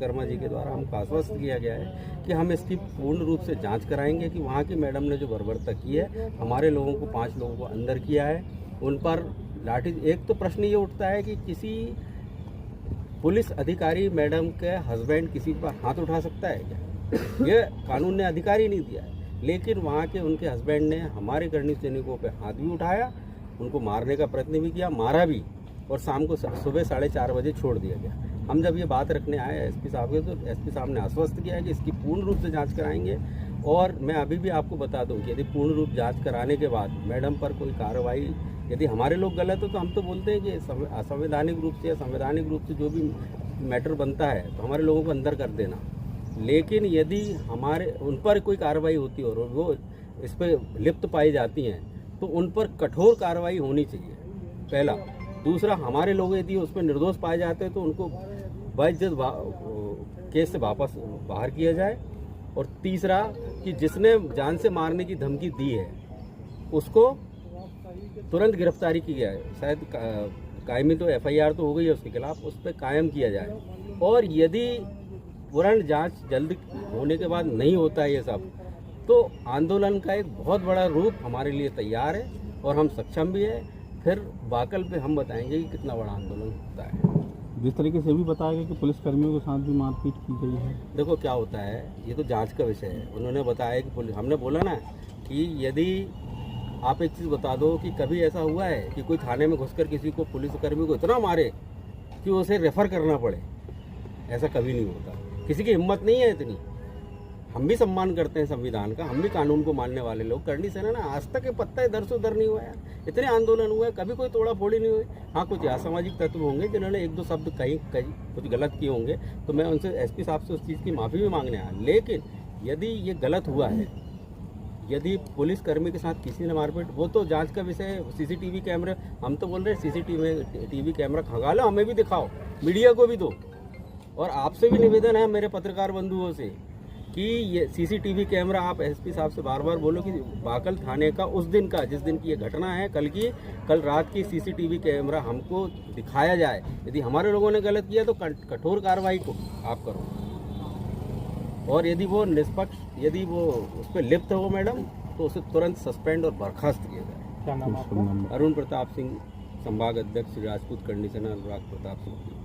विश्वकर्मा जी के द्वारा हमको आश्वस्त किया गया है कि हम इसकी पूर्ण रूप से जांच कराएंगे कि वहाँ की मैडम ने जो बर्बरता की है, हमारे लोगों को 5 लोगों को अंदर किया है, उन पर लाठी। एक तो प्रश्न ये उठता है कि किसी पुलिस अधिकारी मैडम के हस्बैंड किसी पर हाथ उठा सकता है क्या? ये कानून ने अधिकार ही नहीं दिया है। लेकिन वहाँ के उनके हस्बैंड ने हमारे करणी सैनिकों पे हाथ भी उठाया, उनको मारने का प्रयत्न भी किया, मारा भी, और शाम को सुबह 4:30 बजे छोड़ दिया गया। हम जब ये बात रखने आए एसपी साहब के, तो एसपी साहब ने आश्वस्त किया है कि इसकी पूर्ण रूप से जांच कराएंगे। और मैं अभी भी आपको बता दूं कि यदि पूर्ण रूप जांच कराने के बाद मैडम पर कोई कार्रवाई, यदि हमारे लोग गलत हो तो हम तो बोलते हैं कि असंवैधानिक रूप से या संवैधानिक रूप से जो भी मैटर बनता है तो हमारे लोगों को अंदर कर देना। लेकिन यदि हमारे उन पर कोई कार्रवाई होती है और वो इस पर लिप्त पाई जाती हैं तो उन पर कठोर कार्रवाई होनी चाहिए, पहला। दूसरा, हमारे लोग यदि उस पर निर्दोष पाए जाते हैं तो उनको बाइज्जत केस से वापस बाहर किया जाए। और तीसरा कि जिसने जान से मारने की धमकी दी है उसको तुरंत गिरफ्तारी की जाए। शायद कायमी तो FIR तो हो गई है उसके खिलाफ, उस पर कायम किया जाए। और यदि पूर्ण जांच जल्द होने के बाद नहीं होता है ये सब, तो आंदोलन का एक बहुत बड़ा रूप हमारे लिए तैयार है और हम सक्षम भी है। फिर बाकल पे हम बताएंगे कि कितना बड़ा आंदोलन होता है। जिस तरीके से भी बताया गया कि पुलिस कर्मियों के साथ भी मारपीट की गई है। देखो क्या होता है, ये तो जांच का विषय है। उन्होंने बताया कि पुलिस, हमने बोला ना कि यदि आप एक चीज़ बता दो कि कभी ऐसा हुआ है कि कोई थाने में घुसकर किसी को, पुलिसकर्मी को इतना मारे कि उसे रेफर करना पड़े, ऐसा कभी नहीं होता। किसी की हिम्मत नहीं है इतनी। हम भी सम्मान करते हैं संविधान का, हम भी कानून को मानने वाले लोग। करनी सेना ना आज तक ये पत्ता इधर से उधर नहीं हुआ है, इतने आंदोलन हुए, कभी कोई तोड़ा फोड़ी नहीं हुई। हाँ, कुछ असामाजिक तत्व होंगे जिन्होंने 1-2 शब्द कहीं कुछ गलत किए होंगे, तो मैं उनसे एसपी साहब से उस चीज़ की माफ़ी भी मांगने आया। लेकिन यदि ये गलत हुआ है, यदि पुलिसकर्मी के साथ किसी ने मारपीट, वो तो जांच का विषय है। सीसीटीवी कैमरे, हम तो बोल रहे हैं सीसीटीवी कैमरा खंगालो, हमें भी दिखाओ, मीडिया को भी दो। और आपसे भी निवेदन है मेरे पत्रकार बंधुओं से कि ये सीसीटीवी कैमरा आप एसपी साहब से बार बार बोलो कि बाकल थाने का उस दिन का, जिस दिन की ये घटना है, कल रात की सीसीटीवी कैमरा हमको दिखाया जाए। यदि हमारे लोगों ने गलत किया तो कठोर कार्रवाई को आप करो। और यदि वो निष्पक्ष, यदि वो उस पर लिप्त हो मैडम, तो उसे तुरंत सस्पेंड और बर्खास्त किया जाए। क्या नाम आपका? अरुण प्रताप सिंह, संभाग अध्यक्ष, राजपूत करणी सेना, अनुराग प्रताप सिंह।